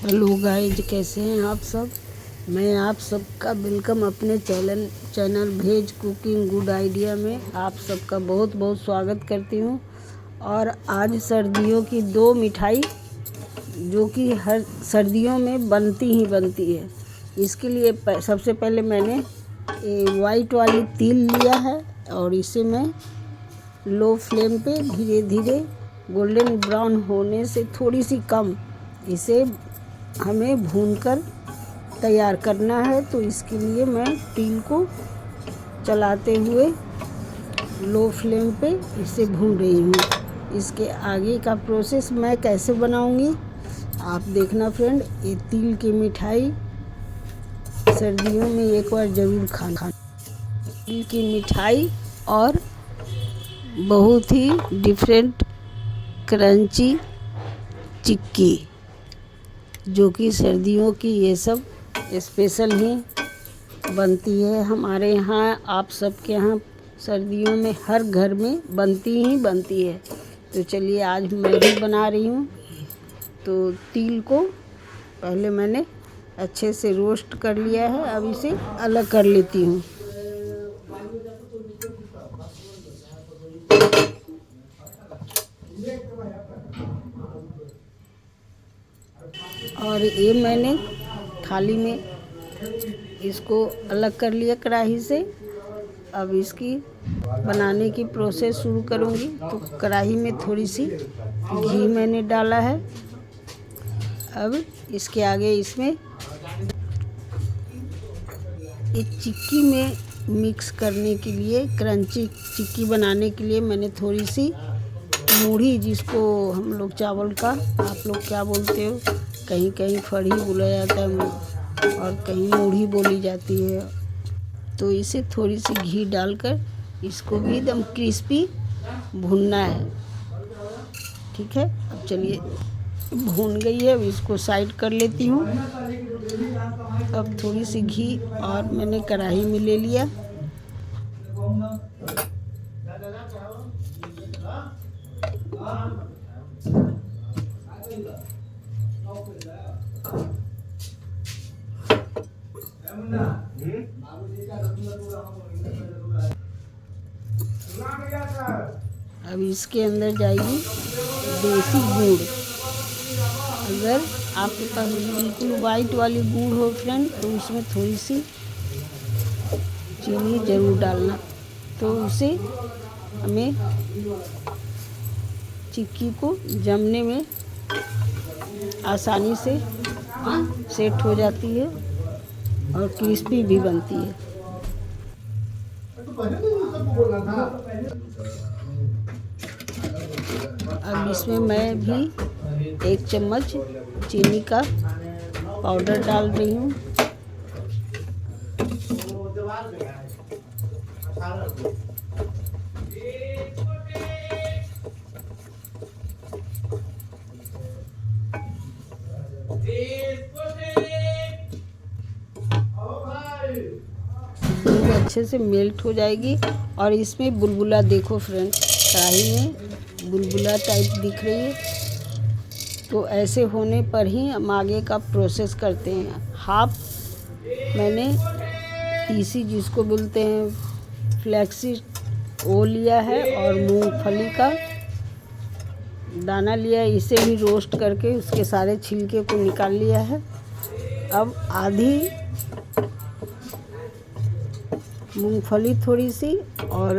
Hello guys, कैसे हैं आप सब। मैं आप सबका वेलकम अपने चैनल भेज कुकिंग गुड आइडिया में आप सबका बहुत बहुत स्वागत करती हूं। और आज सर्दियों की दो मिठाई जो कि हर सर्दियों में बनती ही बनती है। इसके लिए सबसे पहले मैंने वाइट वाली तिल लिया है और इसे मैं लो फ्लेम पे धीरे धीरे गोल्डन ब्राउन होने से थोड़ी सी कम इसे हमें भूनकर तैयार करना है। तो इसके लिए मैं तिल को चलाते हुए लो फ्लेम पे इसे भून रही हूँ। इसके आगे का प्रोसेस मैं कैसे बनाऊँगी आप देखना फ्रेंड। ये तिल की मिठाई सर्दियों में एक बार ज़रूर खाना। तिल की मिठाई और बहुत ही डिफरेंट क्रंची चिक्की जो कि सर्दियों की ये सब स्पेशल ही बनती है हमारे यहाँ। आप सबके यहाँ सर्दियों में हर घर में बनती ही बनती है। तो चलिए आज मैं भी बना रही हूँ। तो तिल को पहले मैंने अच्छे से रोस्ट कर लिया है, अब इसे अलग कर लेती हूँ। और ये मैंने थाली में इसको अलग कर लिया कढ़ाई से। अब इसकी बनाने की प्रोसेस शुरू करूँगी। तो कढ़ाई में थोड़ी सी घी मैंने डाला है। अब इसके आगे इसमें एक चिक्की में मिक्स करने के लिए, क्रंची चिक्की बनाने के लिए मैंने थोड़ी सी मूढ़ी, जिसको हम लोग चावल का, आप लोग क्या बोलते हो, कहीं कहीं फड़ी बोला जाता है और कहीं मूढ़ी बोली जाती है। तो इसे थोड़ी सी घी डालकर इसको भी एकदम क्रिस्पी भूनना है। ठीक है, अब चलिए भून गई है, अब इसको साइड कर लेती हूँ। अब थोड़ी सी घी और मैंने कढ़ाई में ले लिया। अब इसके अंदर जाएगी देसी गुड़। अगर आपके पास बिल्कुल वाइट वाली गुड़ हो फ्रेंड, तो उसमें थोड़ी सी चीनी ज़रूर डालना। तो उसे हमें चिक्की को जमने में आसानी से सेट हो जाती है और क्रिस्पी भी बनती है। अब इसमें मैं भी 1 चम्मच चीनी का पाउडर डाल रही हूँ। दूध अच्छे से मेल्ट हो जाएगी और इसमें बुलबुला देखो फ्रेंड, कढ़ाई में बुलबुला टाइप दिख रही है। तो ऐसे होने पर ही हम आगे का प्रोसेस करते हैं। हाफ मैंने तीसी, जिसको बोलते हैं फ्लैक्सी, वो लिया है और मूंगफली का दाना लिया है। इसे भी रोस्ट करके उसके सारे छिलके को निकाल लिया है। अब आधी मूंगफली थोड़ी सी और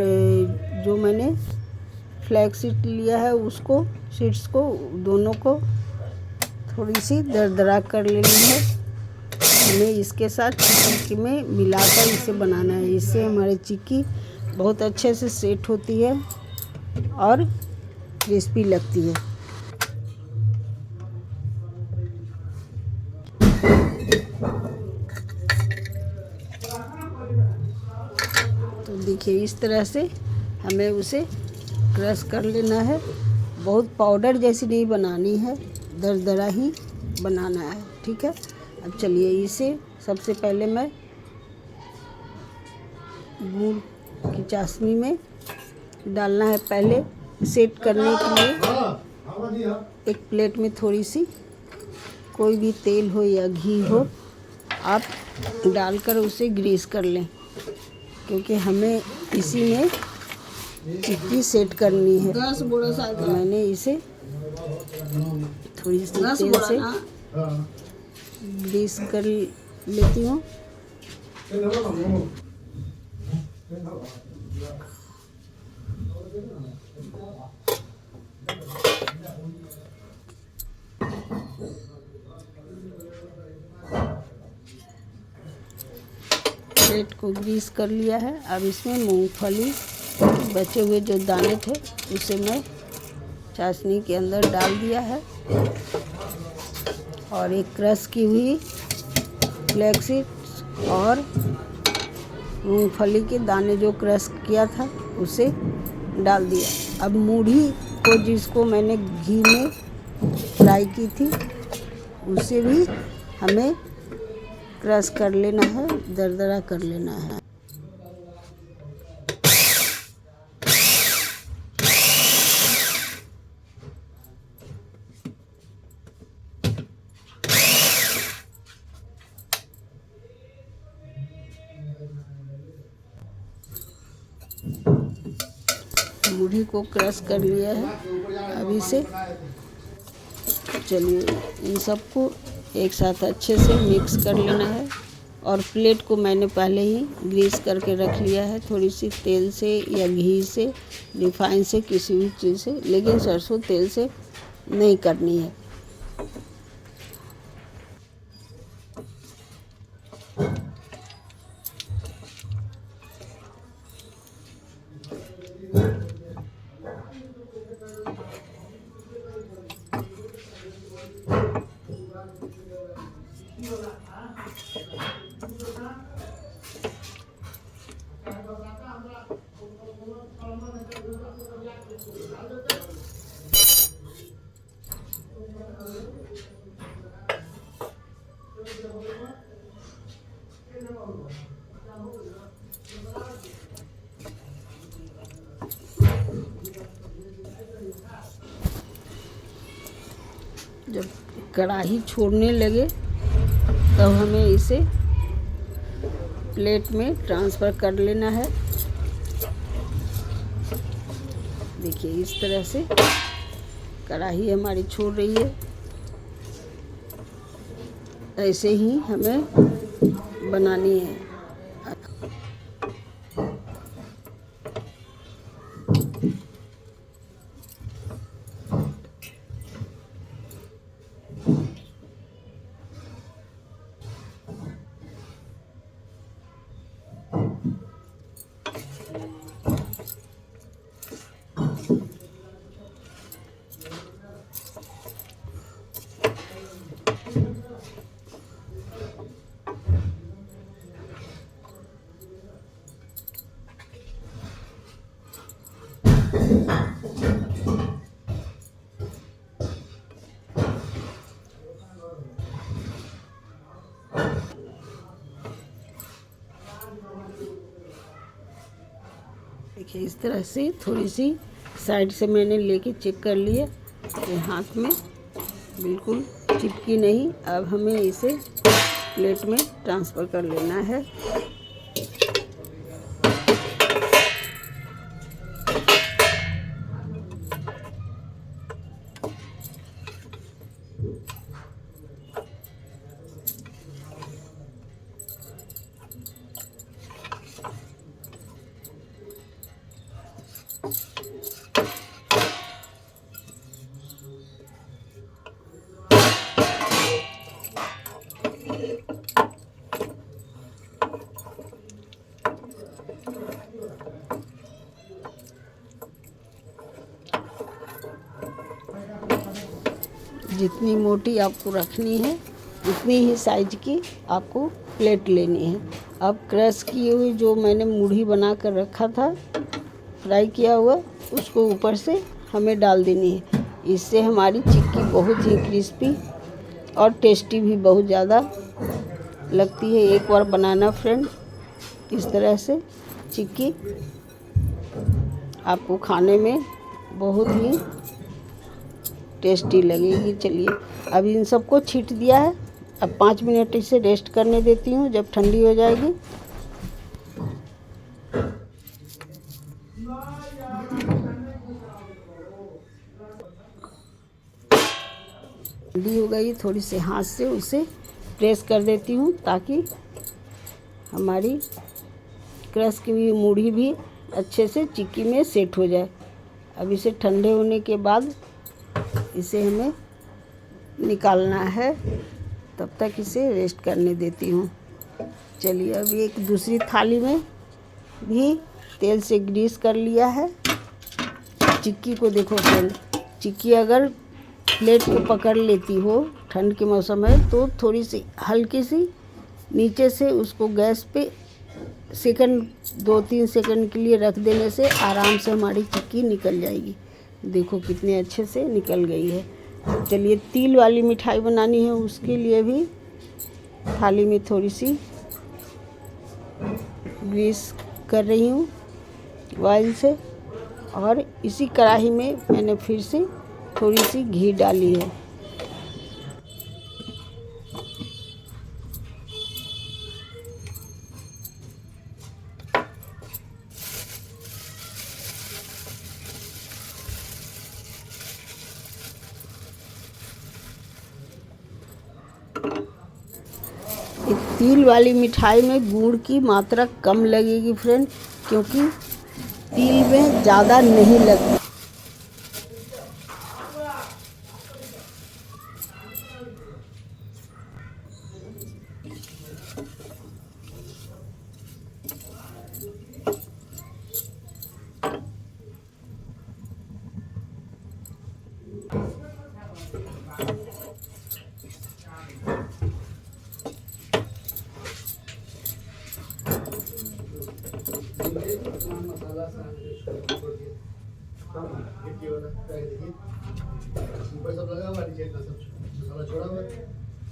जो मैंने फ्लैक्स सीड लिया है उसको, सीड्स को, दोनों को थोड़ी सी दरदरा कर लेनी है। हमें इसके साथ चिक्की में मिलाकर इसे बनाना है। इससे हमारी चिक्की बहुत अच्छे से सेट होती है और क्रिस्पी लगती है। तो देखिए इस तरह से हमें उसे क्रश कर लेना है। बहुत पाउडर जैसी नहीं बनानी है, दरदरा ही बनाना है। ठीक है, अब चलिए इसे सबसे पहले मैं गुड़ की चाशनी में डालना है। पहले सेट करने के लिए एक प्लेट में थोड़ी सी कोई भी तेल हो या घी हो, आप डालकर उसे ग्रीस कर लें, क्योंकि हमें इसी में चिक्की सेट करनी है। तो मैंने इसे थोड़ी सी तेल से ग्रीस कर लेती हूँ। प्लेट को ग्रीस कर लिया है। अब इसमें मूंगफली बचे हुए जो दाने थे उसे मैं चाशनी के अंदर डाल दिया है, और एक क्रश की हुई फ्लैक्स सीड्स और मूंगफली के दाने जो क्रश किया था उसे डाल दिया। अब मूढ़ी को, जिसको मैंने घी में फ्राई की थी, उसे भी हमें क्रश कर लेना है, दरदरा कर लेना है। मूढ़ी को क्रश कर लिया है। अब इसे, चलिए, इन सबको एक साथ अच्छे से मिक्स कर लेना है। और प्लेट को मैंने पहले ही ग्रीस करके रख लिया है, थोड़ी सी तेल से या घी से, रिफाइन से, किसी भी चीज़ से, लेकिन सरसों तेल से नहीं करनी है। जब कढ़ाई छोड़ने लगे तब हमें इसे प्लेट में ट्रांसफ़र कर लेना है। देखिए, इस तरह से कढ़ाई हमारी छोड़ रही है। ऐसे ही हमें बनानी है। देखिए, इस तरह से थोड़ी सी साइड से मैंने लेके चेक कर लिया, ये हाथ में बिल्कुल चिपकी नहीं। अब हमें इसे प्लेट में ट्रांसफ़र कर लेना है। जितनी मोटी आपको रखनी है उतनी ही साइज की आपको प्लेट लेनी है। अब क्रश किए हुए जो मैंने मूढ़ी बना कर रखा था, फ्राई किया हुआ, उसको ऊपर से हमें डाल देनी है। इससे हमारी चिक्की बहुत ही क्रिस्पी और टेस्टी भी बहुत ज़्यादा लगती है। एक बार बनाना फ्रेंड, इस तरह से चिक्की आपको खाने में बहुत ही टेस्टी लगेगी। चलिए अब इन सबको छीट दिया है। अब 5 मिनट इसे रेस्ट करने देती हूँ। जब ठंडी हो जाएगी ठंडी हो गई, थोड़ी से हाथ से उसे प्रेस कर देती हूँ ताकि हमारी क्रश की हुई मूढ़ी भी अच्छे से चिक्की में सेट हो जाए। अब इसे ठंडे होने के बाद इसे हमें निकालना है, तब तक इसे रेस्ट करने देती हूँ। चलिए अब एक दूसरी थाली में भी तेल से ग्रीस कर लिया है। चिक्की को देखो फ्रेंड, चिक्की अगर प्लेट को पकड़ लेती हो ठंड के मौसम में तो थोड़ी सी हल्की सी नीचे से उसको गैस पे सेकंड 2-3 सेकंड के लिए रख देने से आराम से हमारी चिक्की निकल जाएगी। देखो कितने अच्छे से निकल गई है। चलिए तिल वाली मिठाई बनानी है, उसके लिए भी थाली में थोड़ी सी ग्रीस कर रही हूँ ऑयल से, और इसी कढ़ाई में मैंने फिर से थोड़ी सी घी डाली है। तिल वाली मिठाई में गुड़ की मात्रा कम लगेगी फ्रेंड, क्योंकि तिल में ज़्यादा नहीं लगती।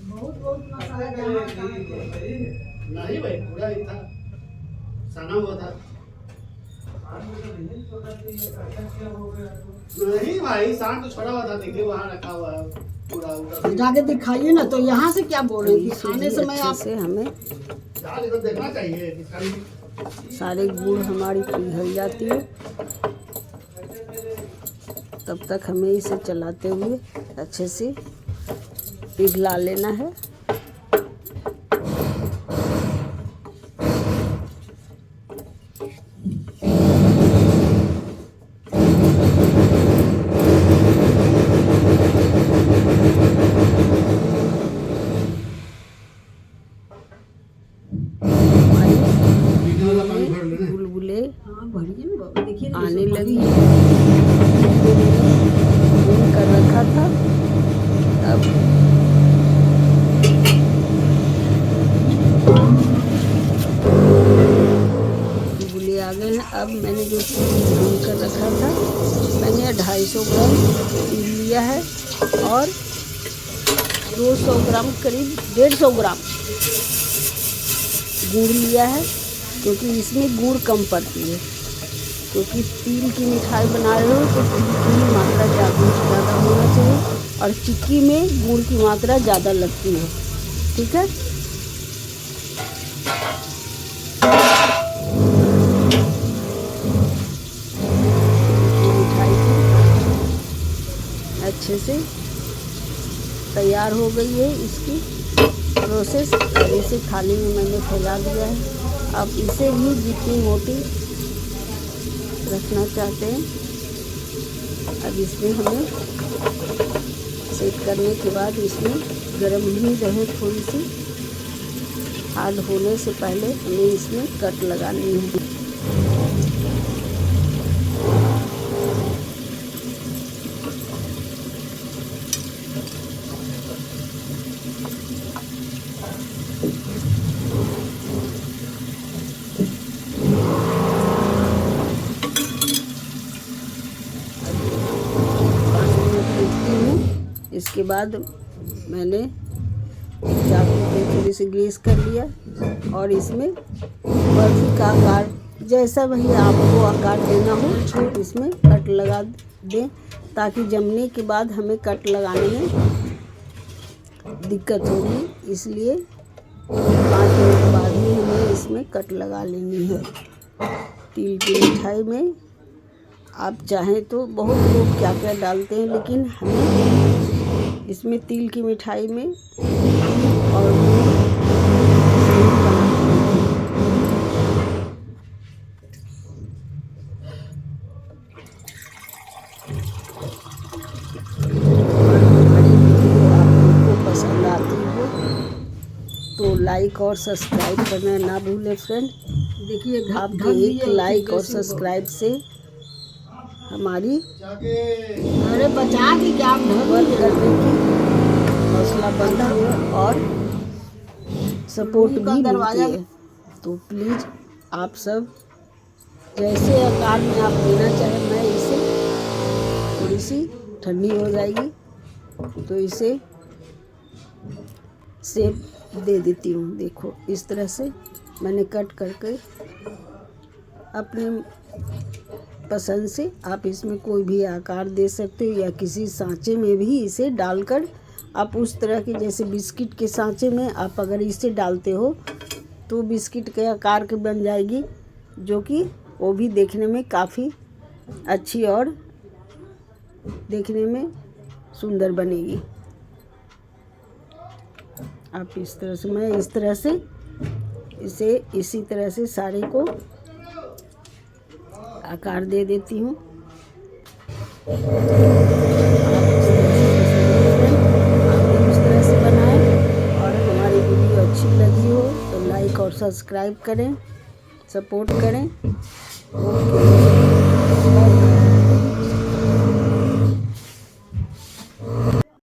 बहुत मसाला नहीं भाई, पूरा ही था, सना हुआ था। नहीं भाई, सांड तो छोड़ा हुआ था, देखिए वहाँ रखा हुआ है पूरा। जाके दिखाइए ना, तो यहाँ से क्या बोल रही थी? खाने समय आपसे हमें देखना चाहिए। सारे गुड़ हमारी पिघल जाती है, तब तक हमें इसे चलाते हुए अच्छे से पिघला लेना है। बुलबुले आने लगी, कर रखा था। अब बुलबुले आ गए हैं। अब मैंने जो भून कर रखा था, मैंने 250 ग्राम तिल लिया है और 200 ग्राम करीब 150 ग्राम गुड़ लिया है, क्योंकि इसमें गुड़ कम पड़ती है। क्योंकि तिल की मिठाई बना रहे हो तो तिल की मात्रा ज़्यादा होना चाहिए, और चिक्की में गुड़ की मात्रा ज़्यादा लगती है। ठीक है, मिठाई अच्छे से तैयार हो गई है इसकी प्रोसेस। और इसे थाली में मैंने फैला दिया है। अब इसे भी जितनी मोटी रखना चाहते हैं, अब इसमें हमें सेट करने के बाद इसमें गर्म ही रहे, थोड़ी सी हार्ड होने से पहले हमें इसमें कट लगानी है। इसके बाद मैंने चाकू पे थोड़ी सी ग्रीस कर लिया और इसमें बर्फी का आकार, जैसा वही आपको आकार देना हो, इसमें कट लगा दें। ताकि जमने के बाद हमें कट लगाने में दिक्कत होगी, इसलिए 5 मिनट बाद ही हमें इसमें कट लगा लेनी है। तिल की मिठाई में आप चाहें तो बहुत लोग क्या क्या डालते हैं, लेकिन हमें इसमें तिल की मिठाई में और पसंद आती हो तो लाइक और सब्सक्राइब करना ना भूलें फ्रेंड। देखिए आपके एक लाइक और सब्सक्राइब से हमारी अरे बचा के क्या बंद करने की हौसला बनता है और सपोर्ट भी मिलती है। तो प्लीज़ आप सब जैसे आकार में आप देना चाहें, मैं इसे थोड़ी सी ठंडी हो जाएगी तो इसे शेप दे देती हूँ। देखो इस तरह से मैंने कट करके अपने पसंद से आप इसमें कोई भी आकार दे सकते हो, या किसी सांचे में भी इसे डालकर आप उस तरह के जैसे बिस्किट के सांचे में आप अगर इसे डालते हो तो बिस्किट के आकार की बन जाएगी, जो कि वो भी देखने में काफ़ी अच्छी और देखने में सुंदर बनेगी। आप इस तरह से, मैं इस तरह से इसे इसी तरह से सारे को आकार दे देती हूँ। आप इस तरह से बनाएं और हमारी वीडियो अच्छी लगी हो तो लाइक और सब्सक्राइब करें, सपोर्ट करें। ओके।